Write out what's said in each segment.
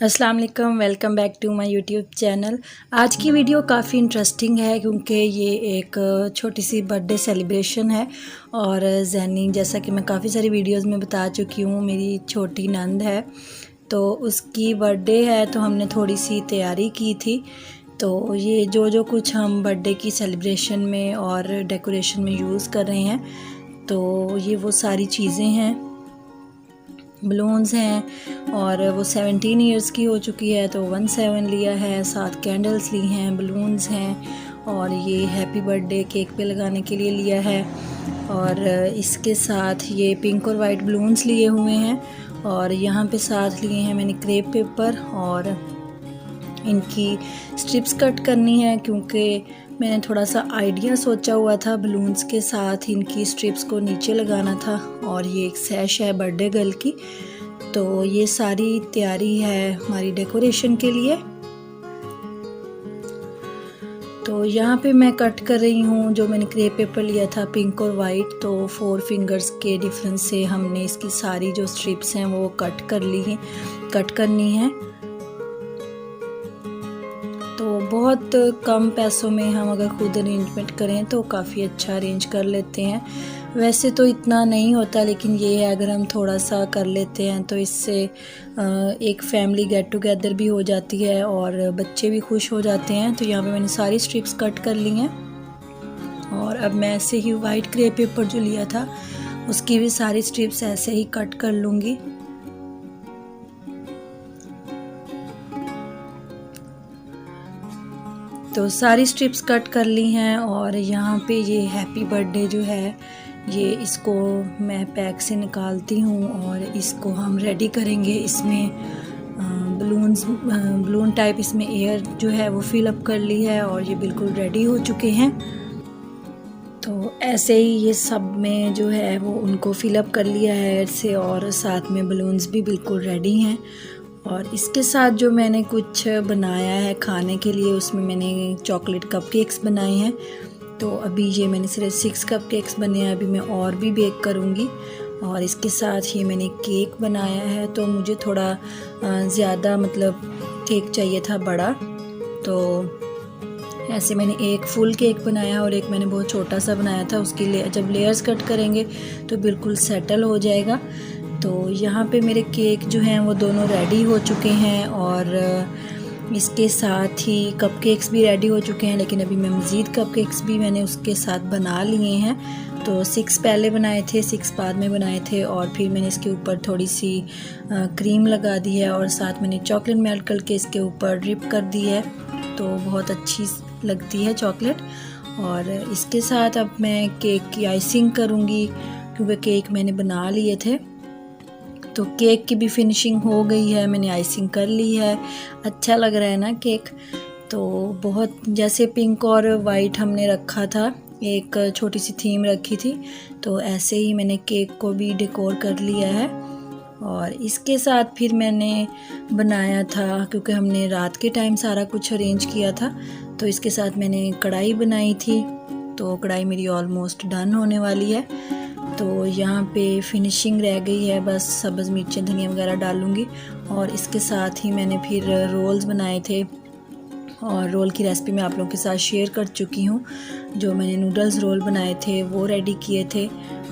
अस्सलाम वालेकुम, welcome back to my YouTube channel. आज की वीडियो काफ़ी इंटरेस्टिंग है क्योंकि ये एक छोटी सी बर्थडे सेलिब्रेशन है। और जैनी, जैसा कि मैं काफ़ी सारी वीडियोस में बता चुकी हूँ, मेरी छोटी नंद है तो उसकी बर्थडे है, तो हमने थोड़ी सी तैयारी की थी। तो ये जो कुछ हम बर्थडे की सेलिब्रेशन में और डेकोरेशन में यूज़ कर रहे हैं, तो ये वो सारी चीज़ें हैं। बलून्स हैं और वो 17 इयर्स की हो चुकी है तो 17 लिया है, 7 कैंडल्स ली हैं, बलून्स हैं और ये हैप्पी बर्थडे केक पे लगाने के लिए लिया है। और इसके साथ ये पिंक और वाइट बलून्स लिए हुए हैं और यहाँ पे साथ लिए हैं मैंने क्रेप पेपर और इनकी स्ट्रिप्स कट करनी है क्योंकि मैंने थोड़ा सा आइडिया सोचा हुआ था, बलून्स के साथ इनकी स्ट्रिप्स को नीचे लगाना था। और ये एक सैश है बर्थडे गर्ल की। तो ये सारी तैयारी है हमारी डेकोरेशन के लिए। तो यहाँ पे मैं कट कर रही हूँ, जो मैंने क्रेप पेपर लिया था पिंक और वाइट, तो 4 फिंगर्स के डिफरेंस से हमने इसकी सारी जो स्ट्रिप्स हैं वो कट करनी है। तो बहुत कम पैसों में हम अगर खुद अरेंजमेंट करें तो काफ़ी अच्छा अरेंज कर लेते हैं। वैसे तो इतना नहीं होता, लेकिन ये है अगर हम थोड़ा सा कर लेते हैं तो इससे एक फैमिली गेट टुगेदर भी हो जाती है और बच्चे भी खुश हो जाते हैं। तो यहाँ पे मैंने सारी स्ट्रिप्स कट कर ली हैं और अब मैं ऐसे ही वाइट क्रेप पेपर जो लिया था उसकी भी सारी स्ट्रिप्स ऐसे ही कट कर लूँगी। तो सारी स्ट्रिप्स कट कर ली हैं और यहाँ पे ये हैप्पी बर्थडे जो है, ये इसको मैं पैक से निकालती हूँ और इसको हम रेडी करेंगे। इसमें बलून टाइप इसमें एयर जो है वो फिल अप कर ली है और ये बिल्कुल रेडी हो चुके हैं। तो ऐसे ही ये सब में जो है वो उनको फिल अप कर लिया है एयर से और साथ में बलून्स भी बिल्कुल रेडी हैं। और इसके साथ जो मैंने कुछ बनाया है खाने के लिए, उसमें मैंने चॉकलेट कपकेक्स बनाए हैं। तो अभी ये मैंने सिर्फ 6 कपकेक्स बने हैं, अभी मैं और भी बेक करूँगी। और इसके साथ ही मैंने केक बनाया है, तो मुझे थोड़ा ज़्यादा मतलब केक चाहिए था बड़ा, तो ऐसे मैंने एक फुल केक बनाया और एक मैंने बहुत छोटा सा बनाया था। उसकी जब लेयर्स कट करेंगे तो बिल्कुल सेटल हो जाएगा। तो यहाँ पे मेरे केक जो हैं वो दोनों रेडी हो चुके हैं और इसके साथ ही कपकेक्स भी रेडी हो चुके हैं, लेकिन अभी मैं मज़ीद कपकेक्स भी मैंने उसके साथ बना लिए हैं। तो 6 पहले बनाए थे, 6 बाद में बनाए थे और फिर मैंने इसके ऊपर थोड़ी सी क्रीम लगा दी है और साथ मैंने चॉकलेट मेल्ट करके इसके ऊपर ड्रिप कर दी है, तो बहुत अच्छी लगती है चॉकलेट। और इसके साथ अब मैं केक की आइसिंग करूँगी क्योंकि केक मैंने बना लिए थे। तो केक की भी फिनिशिंग हो गई है, मैंने आइसिंग कर ली है। अच्छा लग रहा है ना केक। तो बहुत जैसे पिंक और वाइट हमने रखा था, एक छोटी सी थीम रखी थी, तो ऐसे ही मैंने केक को भी डेकोर कर लिया है। और इसके साथ फिर मैंने बनाया था, क्योंकि हमने रात के टाइम सारा कुछ अरेंज किया था, तो इसके साथ मैंने कढ़ाई बनाई थी। तो कढ़ाई मेरी ऑलमोस्ट डन होने वाली है। तो यहाँ पे फिनिशिंग रह गई है, बस सब्ज़ मिर्चें धनिया वगैरह डालूँगी। और इसके साथ ही मैंने फिर रोल्स बनाए थे और रोल की रेसिपी मैं आप लोगों के साथ शेयर कर चुकी हूँ। जो मैंने नूडल्स रोल बनाए थे वो रेडी किए थे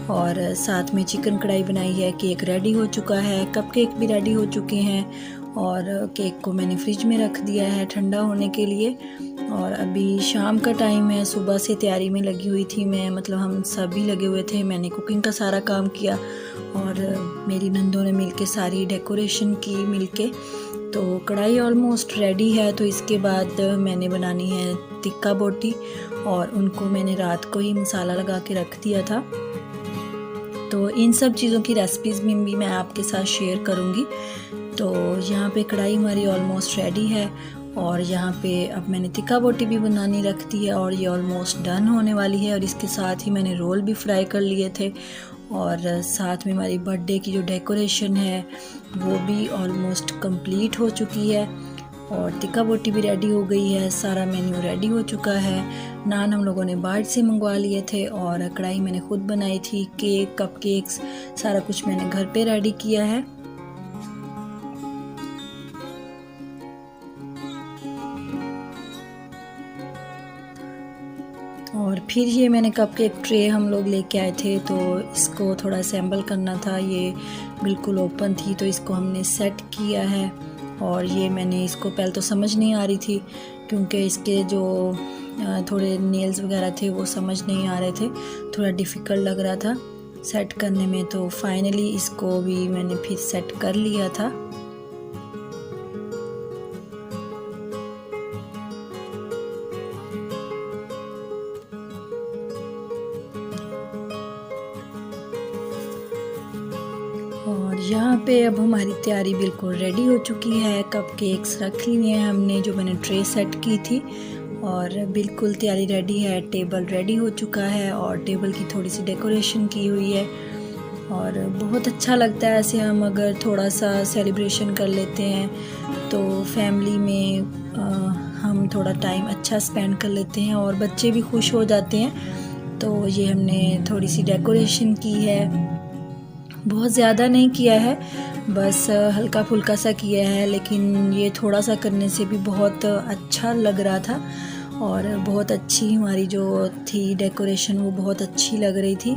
और साथ में चिकन कढ़ाई बनाई है। केक रेडी हो चुका है, कपकेक भी रेडी हो चुके हैं और केक को मैंने फ्रिज में रख दिया है ठंडा होने के लिए। और अभी शाम का टाइम है, सुबह से तैयारी में लगी हुई थी मैं, मतलब हम सभी लगे हुए थे। मैंने कुकिंग का सारा काम किया और मेरी नंदों ने मिलके सारी डेकोरेशन की मिलके। तो कढ़ाई ऑलमोस्ट रेडी है। तो इसके बाद मैंने बनानी है टिक्का बोटी और उनको मैंने रात को ही मसाला लगा के रख दिया था। तो इन सब चीज़ों की रेसिपीज़ में भी मैं आपके साथ शेयर करूँगी। तो यहाँ पे कढ़ाई हमारी ऑलमोस्ट रेडी है और यहाँ पे अब मैंने टिक्का बोटी भी बनानी रख दी है और ये ऑलमोस्ट डन होने वाली है। और इसके साथ ही मैंने रोल भी फ्राई कर लिए थे और साथ में हमारी बर्थडे की जो डेकोरेशन है वो भी ऑलमोस्ट कंप्लीट हो चुकी है और टिक्का बोटी भी रेडी हो गई है। सारा मेन्यू रेडी हो चुका है। नान हम लोगों ने बाहर से मंगवा लिए थे और कढ़ाई मैंने खुद बनाई थी। केक, कपकेक्स सारा कुछ मैंने घर पे रेडी किया है। और फिर ये मैंने कप केक ट्रे हम लोग लेके आए थे, तो इसको थोड़ा असेंबल करना था। ये बिल्कुल ओपन थी तो इसको हमने सेट किया है। और ये मैंने इसको पहले तो समझ नहीं आ रही थी क्योंकि इसके जो थोड़े नेल्स वगैरह थे वो समझ नहीं आ रहे थे, थोड़ा डिफ़िकल्ट लग रहा था सेट करने में। तो फाइनली इसको भी मैंने फिर सेट कर लिया था। और यहाँ पे अब हमारी तैयारी बिल्कुल रेडी हो चुकी है। कप केक्स रख लिए हैं हमने, जो मैंने ट्रे सेट की थी, और बिल्कुल तैयारी रेडी है। टेबल रेडी हो चुका है और टेबल की थोड़ी सी डेकोरेशन की हुई है। और बहुत अच्छा लगता है ऐसे हम अगर थोड़ा सा सेलिब्रेशन कर लेते हैं तो फैमिली में हम थोड़ा टाइम अच्छा स्पेंड कर लेते हैं और बच्चे भी खुश हो जाते हैं। तो ये हमने थोड़ी सी डेकोरेशन की है, बहुत ज़्यादा नहीं किया है, बस हल्का फुल्का सा किया है, लेकिन ये थोड़ा सा करने से भी बहुत अच्छा लग रहा था। और बहुत अच्छी हमारी जो थी डेकोरेशन, वो बहुत अच्छी लग रही थी।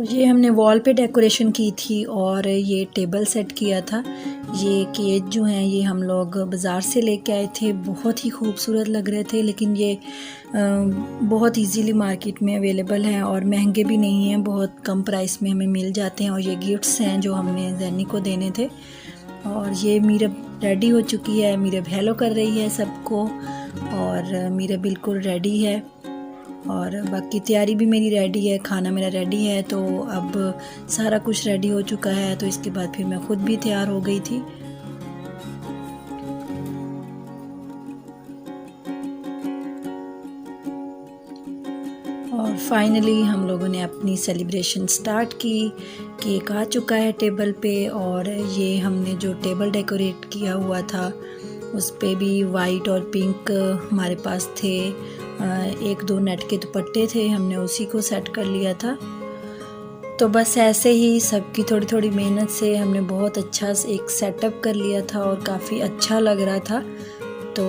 ये हमने वॉल पे डेकोरेशन की थी और ये टेबल सेट किया था। ये केक जो हैं ये हम लोग बाज़ार से लेके आए थे, बहुत ही खूबसूरत लग रहे थे, लेकिन ये बहुत इजीली मार्केट में अवेलेबल हैं और महंगे भी नहीं हैं, बहुत कम प्राइस में हमें मिल जाते हैं। और ये गिफ्ट्स हैं जो हमने जैनी को देने थे। और ये मीरब रेडी हो चुकी है, मीरब हेलो कर रही है सबको, और मीरब बिल्कुल रेडी है। और बाकी तैयारी भी मेरी रेडी है, खाना मेरा रेडी है। तो अब सारा कुछ रेडी हो चुका है, तो इसके बाद फिर मैं ख़ुद भी तैयार हो गई थी। और फाइनली हम लोगों ने अपनी सेलिब्रेशन स्टार्ट की। केक आ चुका है टेबल पे, और ये हमने जो टेबल डेकोरेट किया हुआ था उस पे भी वाइट और पिंक हमारे पास थे। एक दो नेट के दुपट्टे थे, हमने उसी को सेट कर लिया था। तो बस ऐसे ही सबकी थोड़ी थोड़ी मेहनत से हमने बहुत अच्छा एक सेटअप कर लिया था और काफ़ी अच्छा लग रहा था। तो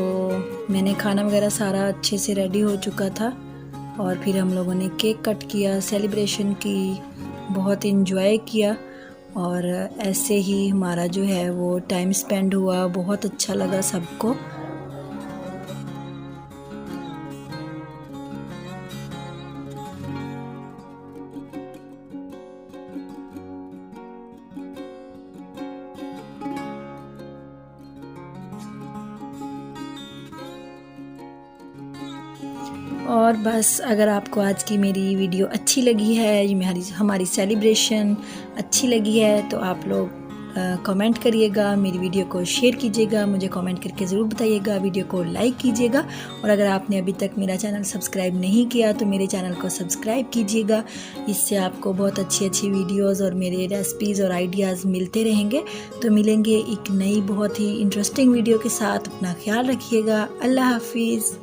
मैंने खाना वगैरह सारा अच्छे से रेडी हो चुका था और फिर हम लोगों ने केक कट किया, सेलिब्रेशन की, बहुत इन्जॉय किया। और ऐसे ही हमारा जो है वो टाइम स्पेंड हुआ, बहुत अच्छा लगा सबको। और बस अगर आपको आज की मेरी वीडियो अच्छी लगी है, ये हमारी सेलिब्रेशन अच्छी लगी है, तो आप लोग कमेंट करिएगा, मेरी वीडियो को शेयर कीजिएगा, मुझे कमेंट करके ज़रूर बताइएगा, वीडियो को लाइक कीजिएगा। और अगर आपने अभी तक मेरा चैनल सब्सक्राइब नहीं किया तो मेरे चैनल को सब्सक्राइब कीजिएगा। इससे आपको बहुत अच्छी अच्छी वीडियोज़ और मेरे रेसिपीज़ और आइडियाज़ मिलते रहेंगे। तो मिलेंगे एक नई बहुत ही इंटरेस्टिंग वीडियो के साथ। अपना ख्याल रखिएगा। अल्लाह हाफिज़।